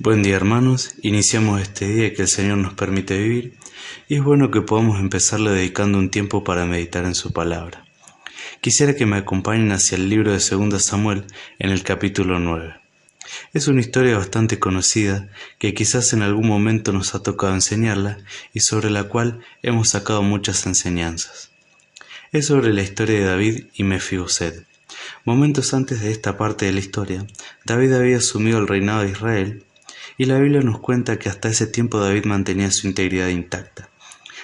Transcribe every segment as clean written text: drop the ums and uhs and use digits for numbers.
Buen día, hermanos. Iniciamos este día que el Señor nos permite vivir y es bueno que podamos empezarlo dedicando un tiempo para meditar en su palabra. Quisiera que me acompañen hacia el libro de 2 Samuel en el capítulo 9. Es una historia bastante conocida que quizás en algún momento nos ha tocado enseñarla y sobre la cual hemos sacado muchas enseñanzas. Es sobre la historia de David y Mefiboset. Momentos antes de esta parte de la historia, David había asumido el reinado de Israel y la Biblia nos cuenta que hasta ese tiempo David mantenía su integridad intacta.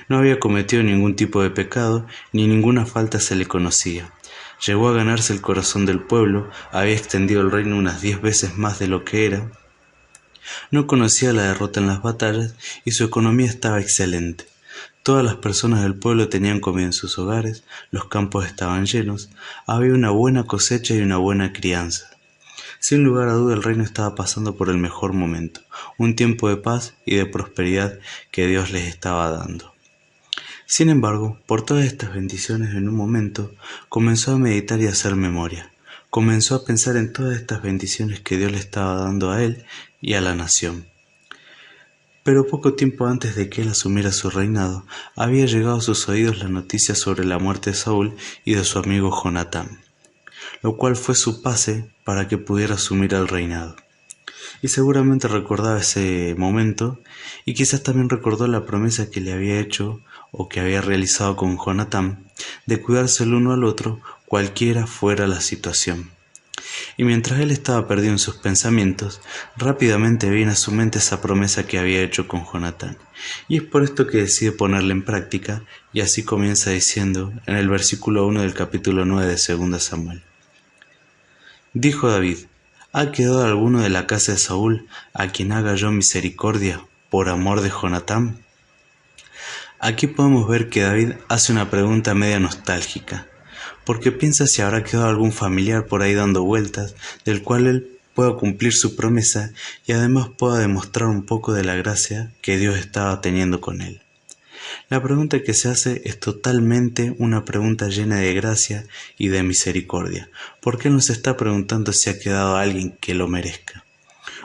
No había cometido ningún tipo de pecado, ni ninguna falta se le conocía. Llegó a ganarse el corazón del pueblo, había extendido el reino unas 10 veces más de lo que era. No conocía la derrota en las batallas y su economía estaba excelente. Todas las personas del pueblo tenían comida en sus hogares, los campos estaban llenos, había una buena cosecha y una buena crianza. Sin lugar a duda el reino estaba pasando por el mejor momento, un tiempo de paz y de prosperidad que Dios les estaba dando. Sin embargo, por todas estas bendiciones en un momento, comenzó a meditar y a hacer memoria. Comenzó a pensar en todas estas bendiciones que Dios le estaba dando a él y a la nación. Pero poco tiempo antes de que él asumiera su reinado, había llegado a sus oídos la noticia sobre la muerte de Saúl y de su amigo Jonatán, lo cual fue su pase para que pudiera asumir el reinado. Y seguramente recordaba ese momento y quizás también recordó la promesa que le había hecho o que había realizado con Jonatán de cuidarse el uno al otro cualquiera fuera la situación. Y mientras él estaba perdido en sus pensamientos, rápidamente viene a su mente esa promesa que había hecho con Jonatán. Y es por esto que decide ponerla en práctica y así comienza diciendo en el versículo 1 del capítulo 9 de 2 Samuel. Dijo David: ¿Ha quedado alguno de la casa de Saúl a quien haga yo misericordia por amor de Jonatán? Aquí podemos ver que David hace una pregunta media nostálgica, porque piensa si habrá quedado algún familiar por ahí dando vueltas, del cual él pueda cumplir su promesa y además pueda demostrar un poco de la gracia que Dios estaba teniendo con él. La pregunta que se hace es totalmente una pregunta llena de gracia y de misericordia, porque él nos está preguntando si ha quedado alguien que lo merezca,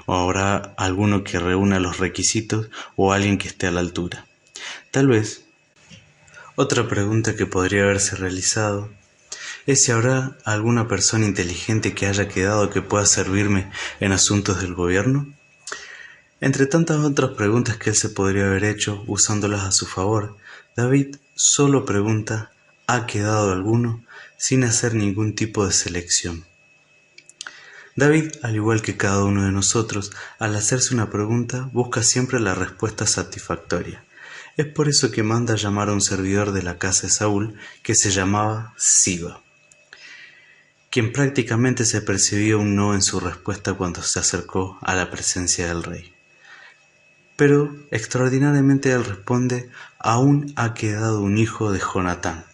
o habrá alguno que reúna los requisitos o alguien que esté a la altura. Tal vez, otra pregunta que podría haberse realizado es si habrá alguna persona inteligente que haya quedado que pueda servirme en asuntos del gobierno. Entre tantas otras preguntas que él se podría haber hecho usándolas a su favor, David solo pregunta: ¿ha quedado alguno?, sin hacer ningún tipo de selección. David, al igual que cada uno de nosotros, al hacerse una pregunta busca siempre la respuesta satisfactoria. Es por eso que manda llamar a un servidor de la casa de Saúl que se llamaba Siba, quien prácticamente se percibía un no en su respuesta cuando se acercó a la presencia del rey. Pero extraordinariamente él responde: aún ha quedado un hijo de Jonatán.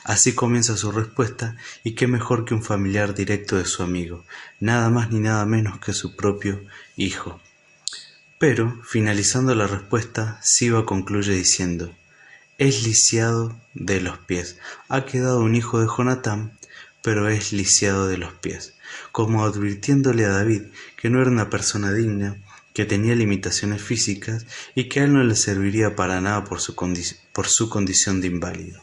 Así comienza su respuesta, y qué mejor que un familiar directo de su amigo, nada más ni nada menos que su propio hijo. Pero, finalizando la respuesta, Siba concluye diciendo: es lisiado de los pies. Ha quedado un hijo de Jonatán, pero es lisiado de los pies, como advirtiéndole a David que no era una persona digna, que tenía limitaciones físicas y que a él no le serviría para nada por su condición de inválido.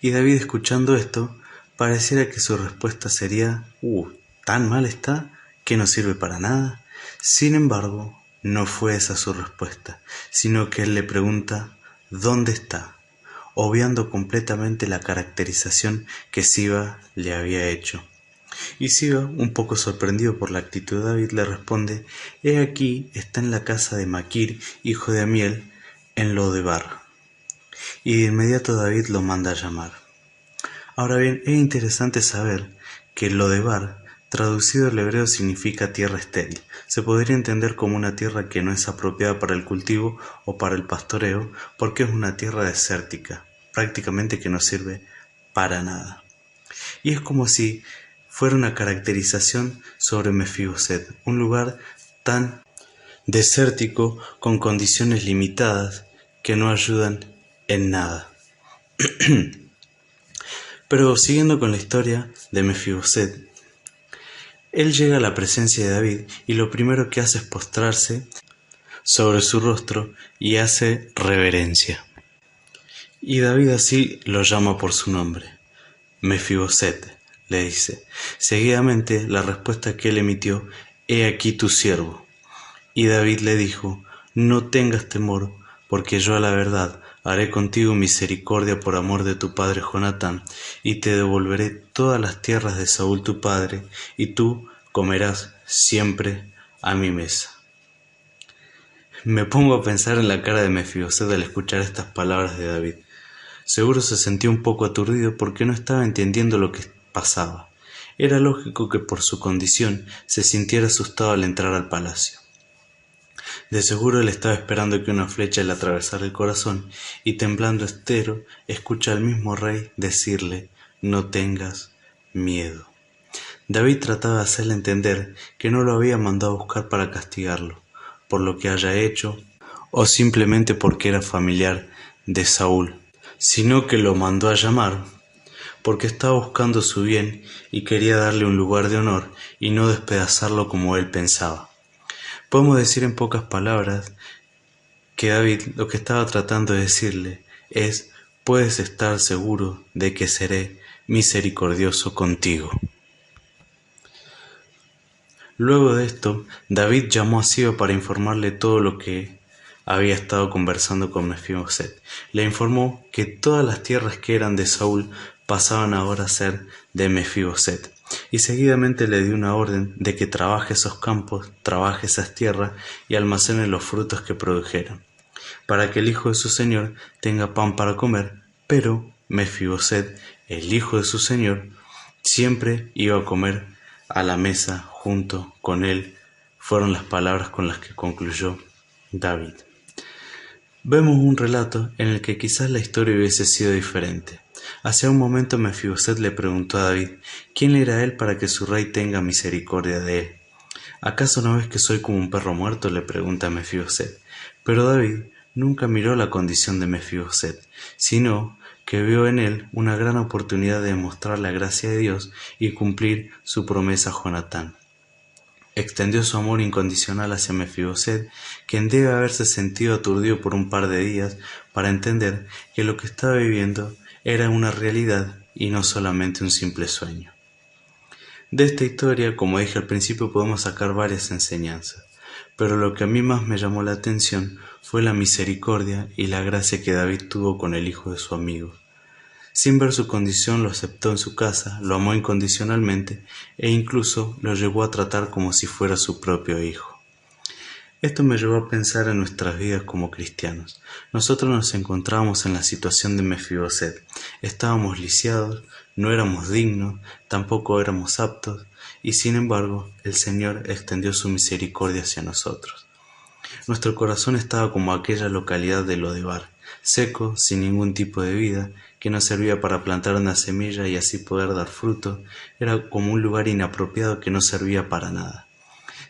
Y David, escuchando esto, pareciera que su respuesta sería: ¿tan mal está que no sirve para nada? Sin embargo, no fue esa su respuesta, sino que él le pregunta: ¿dónde está?, obviando completamente la caracterización que Siba le había hecho. Y Siba, un poco sorprendido por la actitud de David, le responde: he aquí, está en la casa de Maquir, hijo de Amiel, en Lodebar. Y de inmediato David lo manda a llamar. Ahora bien, es interesante saber que Lodebar, traducido al hebreo, significa tierra estéril. Se podría entender como una tierra que no es apropiada para el cultivo o para el pastoreo, porque es una tierra desértica, prácticamente que no sirve para nada. Y es como si fuera una caracterización sobre Mefiboset, un lugar tan desértico, con condiciones limitadas, que no ayudan en nada. Pero siguiendo con la historia de Mefiboset, Él llega a la presencia de David y lo primero que hace es postrarse sobre su rostro y hace reverencia. Y David así lo llama por su nombre. Mefiboset, le dice. Seguidamente la respuesta que él emitió: He aquí tu siervo. Y David le dijo: No tengas temor, porque yo a la verdad haré contigo misericordia por amor de tu padre Jonatán, y te devolveré todas las tierras de Saúl tu padre, y tú comerás siempre a mi mesa. Me pongo a pensar en la cara de Mefiboset al escuchar estas palabras de David. Seguro se sentía un poco aturdido porque no estaba entendiendo lo que pasaba. Era lógico que por su condición se sintiera asustado al entrar al palacio. De seguro él estaba esperando que una flecha le atravesara el corazón y, temblando entero, escucha al mismo rey decirle: No tengas miedo. David trataba de hacerle entender que no lo había mandado a buscar para castigarlo, por lo que haya hecho, o simplemente porque era familiar de Saúl, sino que lo mandó a llamar porque estaba buscando su bien y quería darle un lugar de honor y no despedazarlo como él pensaba. Podemos decir en pocas palabras que David lo que estaba tratando de decirle es: puedes estar seguro de que seré misericordioso contigo. Luego de esto, David llamó a Siba para informarle todo lo que había estado conversando con Mefiboset. Le informó que todas las tierras que eran de Saúl pasaban ahora a ser de Mefiboset, y seguidamente le dio una orden de que trabaje esos campos, trabaje esas tierras y almacene los frutos que produjeran, para que el hijo de su señor tenga pan para comer. Pero Mefiboset, el hijo de su señor, siempre iba a comer a la mesa junto con él. Fueron las palabras con las que concluyó David. Vemos un relato en el que quizás la historia hubiese sido diferente. Hace un momento Mefiboset le preguntó a David quién era él para que su rey tenga misericordia de él. ¿Acaso no ves que soy como un perro muerto?, le pregunta a Mefiboset. Pero David nunca miró la condición de Mefiboset, sino que vio en él una gran oportunidad de demostrar la gracia de Dios y cumplir su promesa a Jonatán. Extendió su amor incondicional hacia Mefiboset, quien debe haberse sentido aturdido por un par de días para entender que lo que estaba viviendo era una realidad y no solamente un simple sueño. De esta historia, como dije al principio, podemos sacar varias enseñanzas, pero lo que a mí más me llamó la atención fue la misericordia y la gracia que David tuvo con el hijo de su amigo. Sin ver su condición, lo aceptó en su casa, lo amó incondicionalmente e incluso lo llegó a tratar como si fuera su propio hijo. Esto me llevó a pensar en nuestras vidas como cristianos. Nosotros nos encontrábamos en la situación de Mefiboset. Estábamos lisiados, no éramos dignos, tampoco éramos aptos, y sin embargo el Señor extendió su misericordia hacia nosotros. Nuestro corazón estaba como aquella localidad de Lodebar, seco, sin ningún tipo de vida, que no servía para plantar una semilla y así poder dar fruto. Era como un lugar inapropiado que no servía para nada.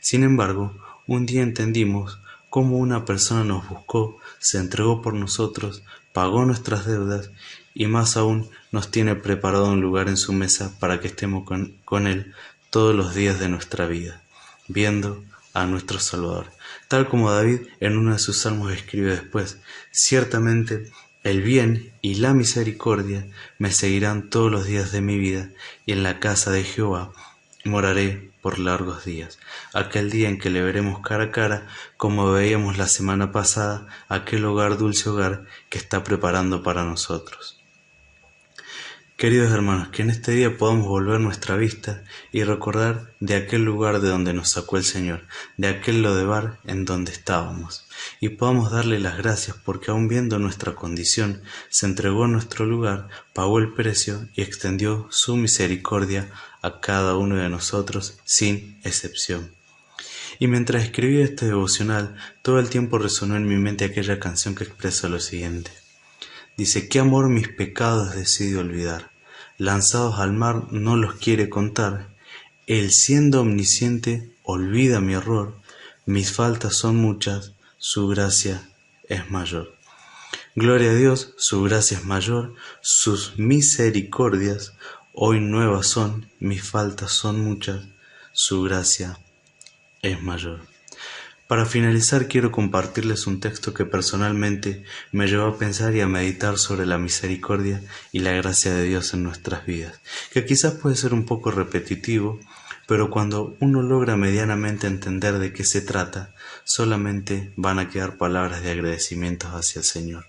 Sin embargo, un día entendimos cómo una persona nos buscó, se entregó por nosotros, pagó nuestras deudas y más aún nos tiene preparado un lugar en su mesa para que estemos con Él todos los días de nuestra vida, viendo a nuestro Salvador. Tal como David en uno de sus salmos escribe después: ciertamente el bien y la misericordia me seguirán todos los días de mi vida, y en la casa de Jehová moraré por largos días. Aquel día en que le veremos cara a cara, como veíamos la semana pasada, aquel hogar, dulce hogar que está preparando para nosotros. Queridos hermanos, que en este día podamos volver nuestra vista y recordar de aquel lugar de donde nos sacó el Señor, de aquel Lodebar en donde estábamos, y podamos darle las gracias porque aun viendo nuestra condición, se entregó en nuestro lugar, pagó el precio y extendió su misericordia a cada uno de nosotros sin excepción. Y mientras escribía este devocional, todo el tiempo resonó en mi mente aquella canción que expresa lo siguiente. Dice: qué amor mis pecados decide olvidar, lanzados al mar no los quiere contar, él siendo omnisciente olvida mi error, mis faltas son muchas, su gracia es mayor. Gloria a Dios, su gracia es mayor, sus misericordias hoy nuevas son, mis faltas son muchas, su gracia es mayor. Para finalizar, quiero compartirles un texto que personalmente me llevó a pensar y a meditar sobre la misericordia y la gracia de Dios en nuestras vidas, que quizás puede ser un poco repetitivo, pero cuando uno logra medianamente entender de qué se trata, solamente van a quedar palabras de agradecimientos hacia el Señor.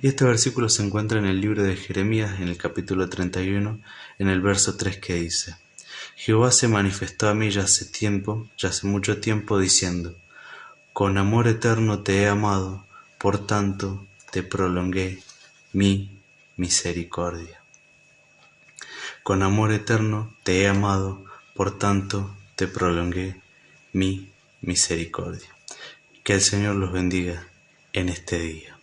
Y este versículo se encuentra en el libro de Jeremías, en el capítulo 31, en el verso 3, que dice: Jehová se manifestó a mí ya hace mucho tiempo, diciendo: Con amor eterno te he amado, por tanto te prolongué mi misericordia. Con amor eterno te he amado, por tanto te prolongué mi misericordia. Que el Señor los bendiga en este día.